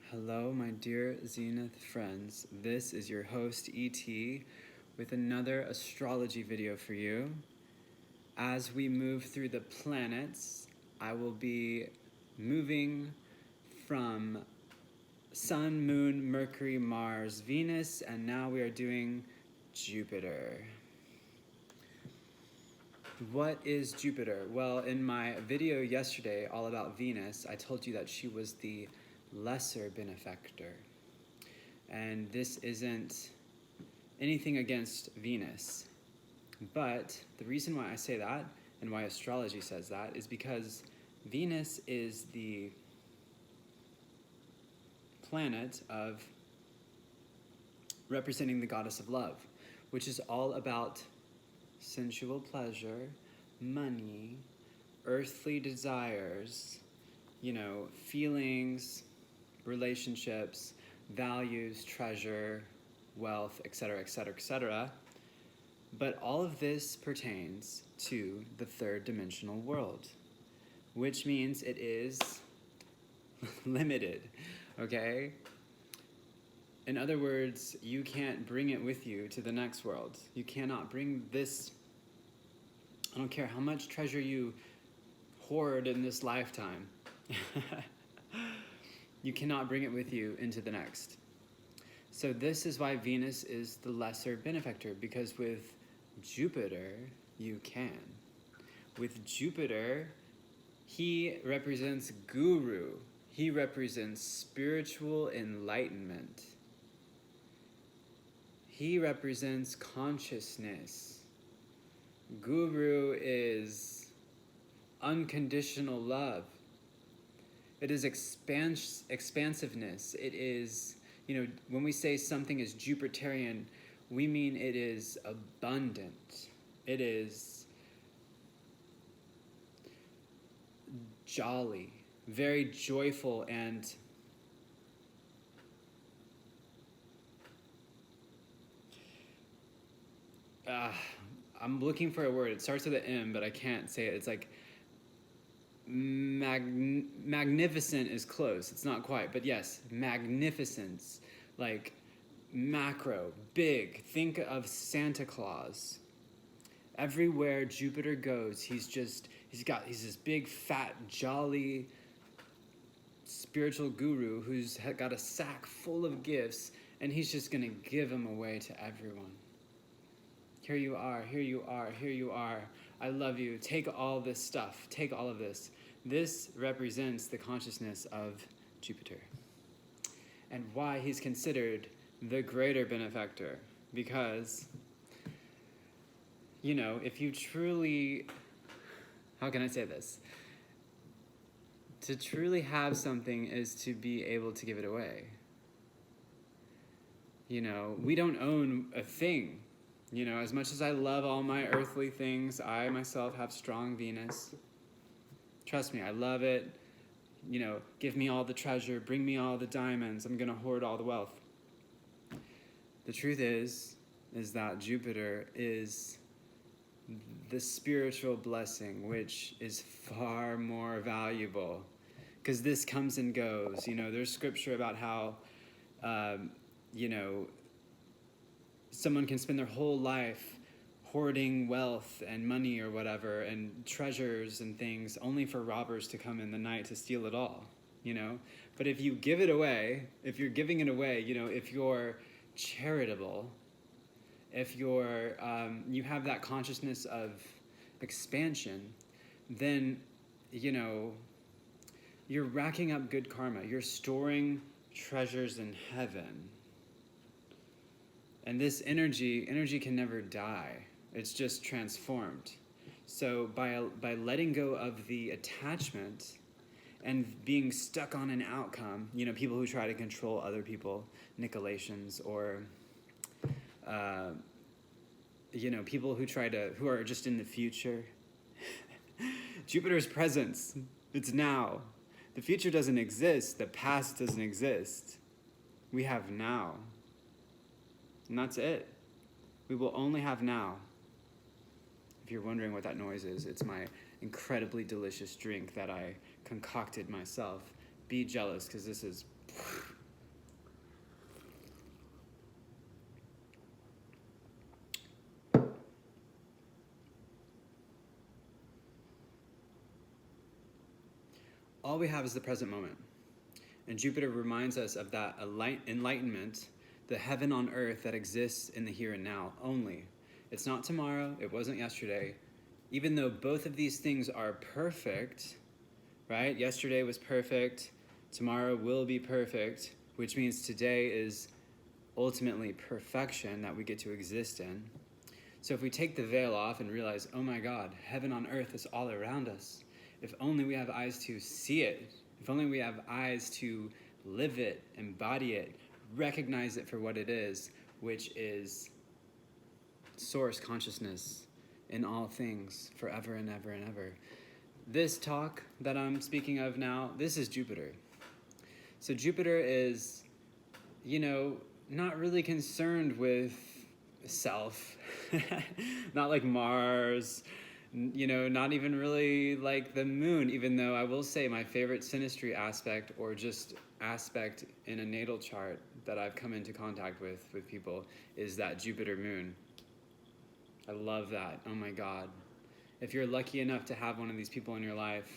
Hello, my dear Zenith friends. This is your host, E.T., with another astrology video for you. As we move through the planets, I will be moving from Sun, Moon, Mercury, Mars, Venus, and now we are doing Jupiter. What is Jupiter? Well, in my video yesterday all about Venus, I told you that she was the lesser benefactor. And this isn't anything against Venus. But the reason why I say that, and why astrology says that, is because Venus is the planet of representing the goddess of love, which is all about sensual pleasure, money, earthly desires, feelings, relationships, values, treasure, wealth, etc., etc., etc. But all of this pertains to the third dimensional world, which means it is limited, okay? In other words, you can't bring it with you to the next world. You cannot bring this, I don't care how much treasure you hoard in this lifetime. You cannot bring it with you into the next. So this is why Venus is the lesser benefactor, because with Jupiter, you can. With Jupiter, he represents guru. He represents spiritual enlightenment. He represents consciousness. Guru is unconditional love. It is expansiveness. It is, when we say something is Jupiterian, we mean it is abundant. It is jolly, very joyful, and I'm looking for a word. It starts with an M, but I can't say it. It's like magnificent is close. It's not quite, but yes, magnificence, like macro, big. Think of Santa Claus. Everywhere Jupiter goes, he's this big, fat, jolly spiritual guru who's got a sack full of gifts, and he's just gonna give them away to everyone. Here you are, here you are, here you are. I love you. Take all this stuff. Take all of this. This represents the consciousness of Jupiter. And why he's considered the greater benefactor. Because, if you truly, how can I say this? To truly have something is to be able to give it away. We don't own a thing. As much as I love all my earthly things, I myself have strong Venus. Trust me, I love it. Give me all the treasure, bring me all the diamonds, I'm gonna hoard all the wealth. The truth is that Jupiter is the spiritual blessing, which is far more valuable. Because this comes and goes. There's scripture about how, someone can spend their whole life hoarding wealth and money or whatever and treasures and things only for robbers to come in the night to steal it all, But if you give it away, if you're giving it away, if you're charitable, if you're, you have that consciousness of expansion, then, you're racking up good karma. You're storing treasures in heaven. And this energy can never die. It's just transformed. So by letting go of the attachment and being stuck on an outcome, people who try to control other people, Nicolaitans, or people who are just in the future. Jupiter's presence, it's now. The future doesn't exist. The past doesn't exist. We have now. And that's it. We will only have now. If you're wondering what that noise is, it's my incredibly delicious drink that I concocted myself. Be jealous, because this is... All we have is the present moment. And Jupiter reminds us of that enlightenment, the heaven on earth that exists in the here and now only. It's not tomorrow, it wasn't yesterday. Even though both of these things are perfect, right? Yesterday was perfect, tomorrow will be perfect, which means today is ultimately perfection that we get to exist in. So if we take the veil off and realize, oh my God, heaven on earth is all around us. If only we have eyes to see it, if only we have eyes to live it, embody it, recognize it for what it is, which is source consciousness in all things forever and ever and ever. This talk that I'm speaking of now, this is Jupiter. So Jupiter is, not really concerned with self, not like Mars, not even really like the moon, even though I will say my favorite synastry aspect, or just aspect in a natal chart that I've come into contact with people, is that Jupiter moon. I love that. Oh my God. If you're lucky enough to have one of these people in your life,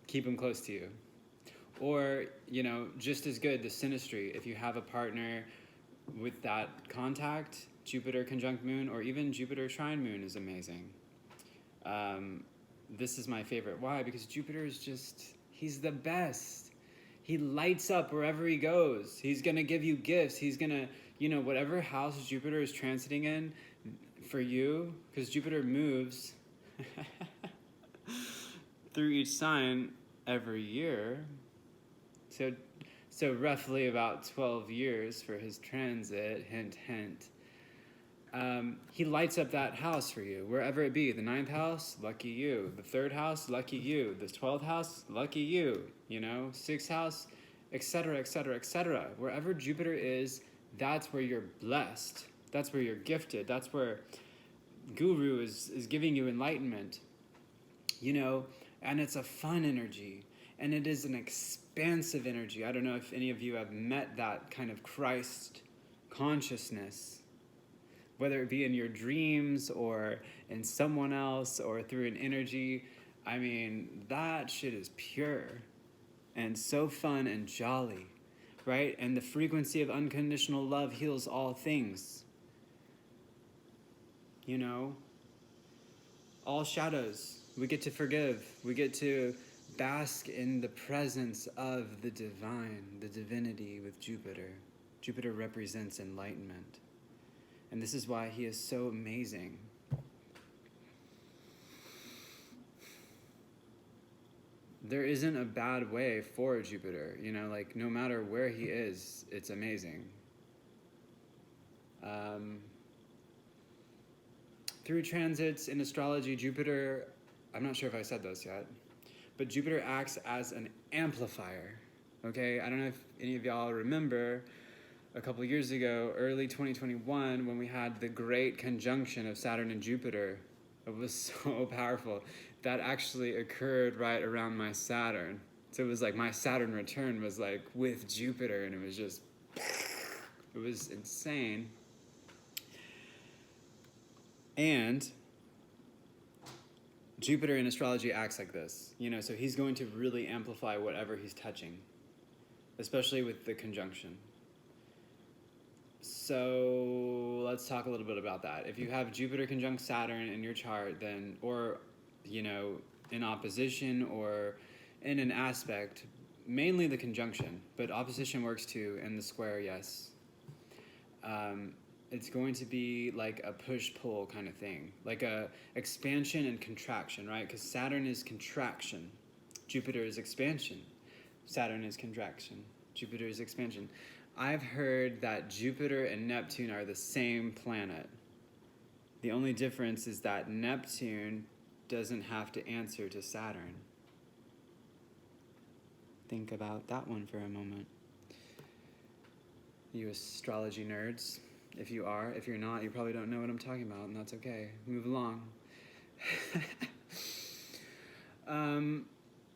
keep them close to you. Or, just as good, the synastry. If you have a partner with that contact, Jupiter conjunct moon, or even Jupiter trine moon is amazing. This is my favorite. Why? Because Jupiter is he's the best. He lights up wherever he goes. He's going to give you gifts. He's going to, whatever house Jupiter is transiting in for you, because Jupiter moves through each sign every year. So roughly about 12 years for his transit, hint, hint. He lights up that house for you, wherever it be. The 9th house, lucky you. The 3rd house, lucky you. The 12th house, lucky you. 6th house, etc., etc., etc. Wherever Jupiter is, that's where you're blessed. That's where you're gifted. That's where Guru is giving you enlightenment. And it's a fun energy. And it is an expansive energy. I don't know if any of you have met that kind of Christ consciousness, whether it be in your dreams or in someone else or through an energy. I mean, that shit is pure and so fun and jolly, right? And the frequency of unconditional love heals all things. All shadows. We get to forgive. We get to bask in the presence of the divine, the divinity with Jupiter. Jupiter represents enlightenment. And this is why he is so amazing. There isn't a bad way for Jupiter, no matter where he is, it's amazing. Through transits in astrology, Jupiter, I'm not sure if I said this yet, but Jupiter acts as an amplifier, okay? I don't know if any of y'all remember a couple years ago, early 2021, when we had the great conjunction of Saturn and Jupiter. It was so powerful. That actually occurred right around my Saturn. So it was like my Saturn return was like with Jupiter, and it was just, it was insane. And Jupiter in astrology acts like this, so he's going to really amplify whatever he's touching, especially with the conjunction. So let's talk a little bit about that. If you have Jupiter conjunct Saturn in your chart, then, or, in opposition or in an aspect, mainly the conjunction, but opposition works too, and the square, yes. It's going to be like a push-pull kind of thing, like a expansion and contraction, right? Because Saturn is contraction, Jupiter is expansion. Saturn is contraction, Jupiter is expansion. I've heard that Jupiter and Neptune are the same planet. The only difference is that Neptune doesn't have to answer to Saturn. Think about that one for a moment. You astrology nerds. If you are, if you're not, you probably don't know what I'm talking about, and that's okay. Move along.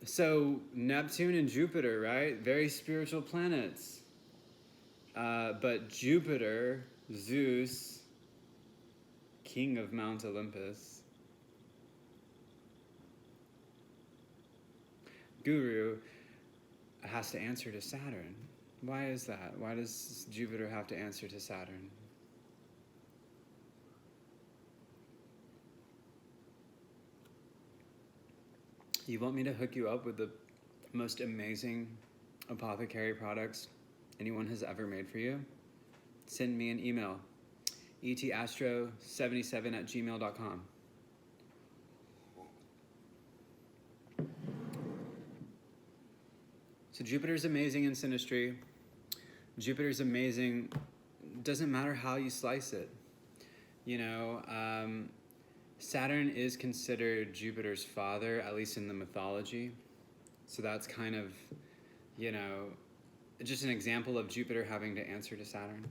So Neptune and Jupiter, right? Very spiritual planets. But Jupiter, Zeus, king of Mount Olympus, guru, has to answer to Saturn. Why is that? Why does Jupiter have to answer to Saturn? You want me to hook you up with the most amazing apothecary products anyone has ever made for you? Send me an email, etastro77@gmail.com. So Jupiter's amazing in synastry. Jupiter's amazing. Doesn't matter how you slice it. You know, Saturn is considered Jupiter's father, at least in the mythology. So that's kind of, you know, just an example of Jupiter having to answer to Saturn.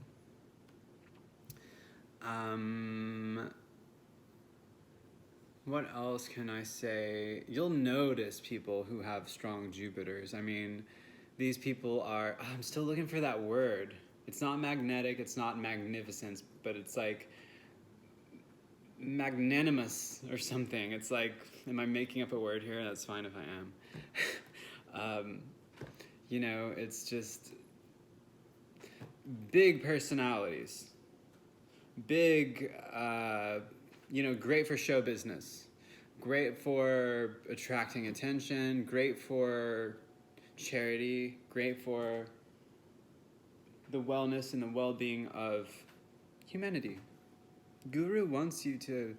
What else can I say? You'll notice people who have strong Jupiters. I mean, these people are, I'm still looking for that word. It's not magnetic, it's not magnificence, but it's like magnanimous or something. It's like, am I making up a word here? That's fine if I am. You know, it's just big personalities. Big, you know, great for show business. Great for attracting attention. Great for charity. Great for the wellness and the well-being of humanity. Guru wants you to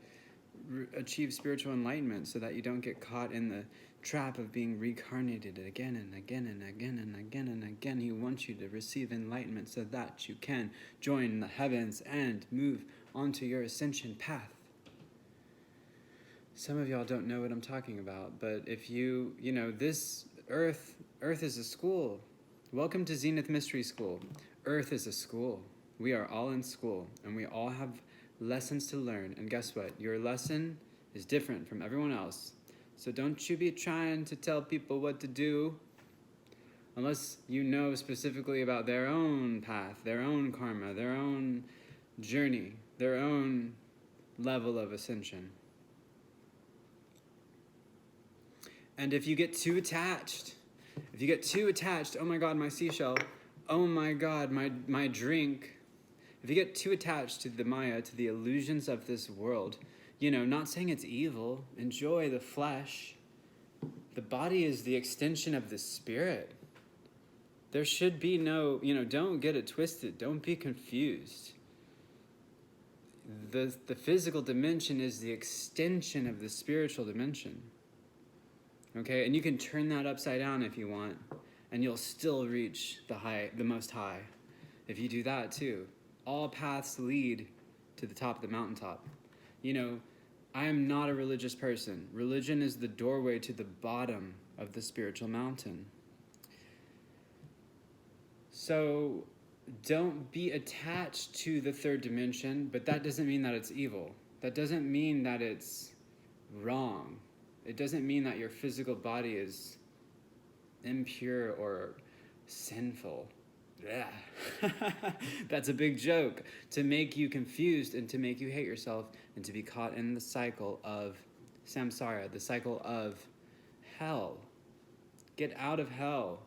achieve spiritual enlightenment so that you don't get caught in the trap of being reincarnated again and again and again and again and again. He wants you to receive enlightenment so that you can join the heavens and move onto your ascension path. Some of y'all don't know what I'm talking about, but if you know, this Earth is a school. Welcome to Zenith Mystery School. Earth is a school. We are all in school, and we all have lessons to learn. And guess what? Your lesson is different from everyone else. So don't you be trying to tell people what to do unless you know specifically about their own path, their own karma, their own journey, their own level of ascension. And if you get too attached, oh my God, my seashell, oh my God, my drink. If you get too attached to the Maya, to the illusions of this world, you know, not saying it's evil, enjoy the flesh. The body is the extension of the spirit. There should be no, you know, don't get it twisted. Don't be confused. The physical dimension is the extension of the spiritual dimension. Okay, and you can turn that upside down if you want, and you'll still reach the most high. If you do that too. All paths lead to the top of the mountaintop. You know, I am not a religious person. Religion is the doorway to the bottom of the spiritual mountain. So don't be attached to the third dimension, but that doesn't mean that it's evil. That doesn't mean that it's wrong. It doesn't mean that your physical body is impure or sinful. Yeah. That's a big joke, to make you confused and to make you hate yourself and to be caught in the cycle of samsara, the cycle of hell. Get out of hell.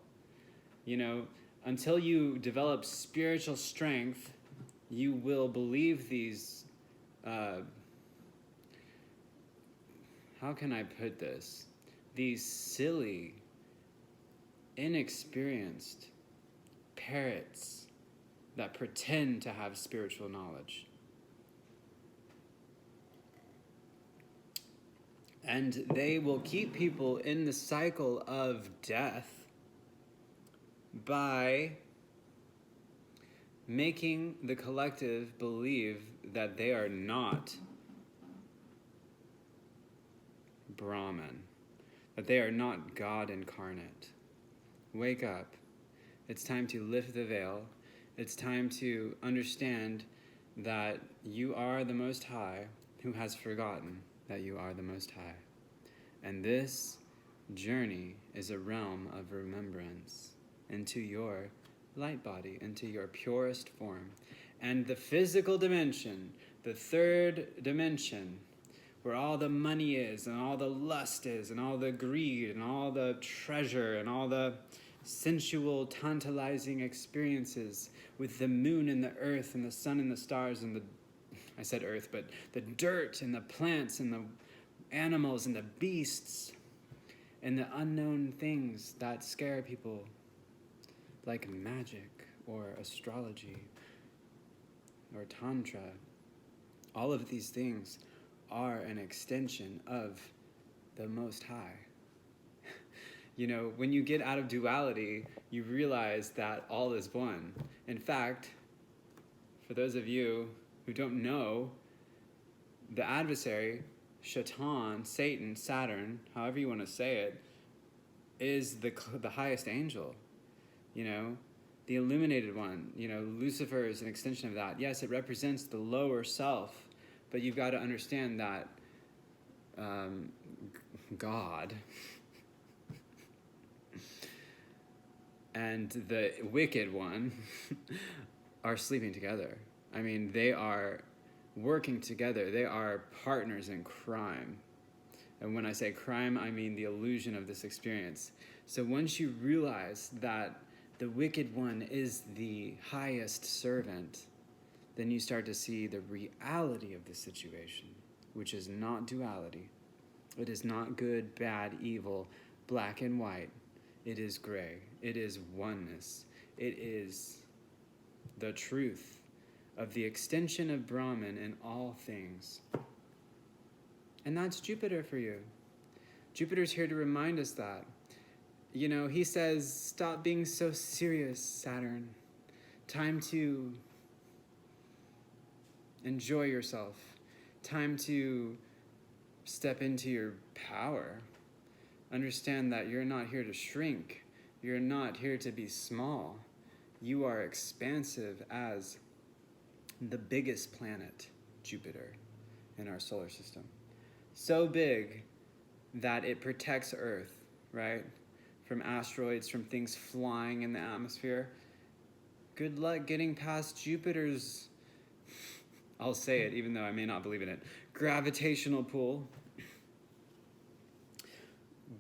You know, until you develop spiritual strength, you will believe these, how can I put this? These silly, inexperienced parrots that pretend to have spiritual knowledge. And they will keep people in the cycle of death by making the collective believe that they are not Brahman, that they are not God incarnate. Wake up. It's time to lift the veil. It's time to understand that you are the Most High who has forgotten that you are the Most High. And this journey is a realm of remembrance into your light body, into your purest form. And the physical dimension, the third dimension, where all the money is, and all the lust is, and all the greed, and all the treasure, and all the sensual, tantalizing experiences with the moon and the earth and the sun and the stars and I said earth, but the dirt and the plants and the animals and the beasts and the unknown things that scare people, like magic or astrology or tantra. All of these things are an extension of the Most High. You know, when you get out of duality, you realize that all is one. In fact, for those of you who don't know, the adversary, Shaitan, Satan, Saturn, however you want to say it, is the highest angel. You know, the illuminated one. You know, Lucifer is an extension of that. Yes, it represents the lower self, but you've got to understand that God and the wicked one are sleeping together. I mean, they are working together. They are partners in crime. And when I say crime, I mean the illusion of this experience. So once you realize that the wicked one is the highest servant, then you start to see the reality of the situation, which is not duality. It is not good, bad, evil, black and white. It is gray. It is oneness. It is the truth of the extension of Brahman in all things. And that's Jupiter for you. Jupiter's here to remind us that. You know, he says, stop being so serious, Saturn. Time to enjoy yourself. Time to step into your power. Understand that you're not here to shrink. You're not here to be small. You are expansive as the biggest planet, Jupiter, in our solar system. So big that it protects Earth, right? From asteroids, from things flying in the atmosphere. Good luck getting past Jupiter's, I'll say it even though I may not believe in it, gravitational pull.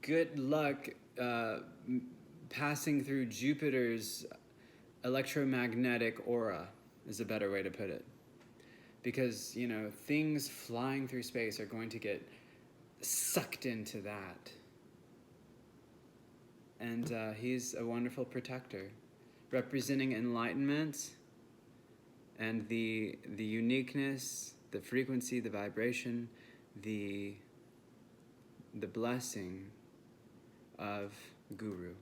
Good luck passing through Jupiter's electromagnetic aura is a better way to put it. Because, you know, things flying through space are going to get sucked into that. And he's a wonderful protector, representing enlightenment and the uniqueness, the frequency, the vibration, the blessing of Guru.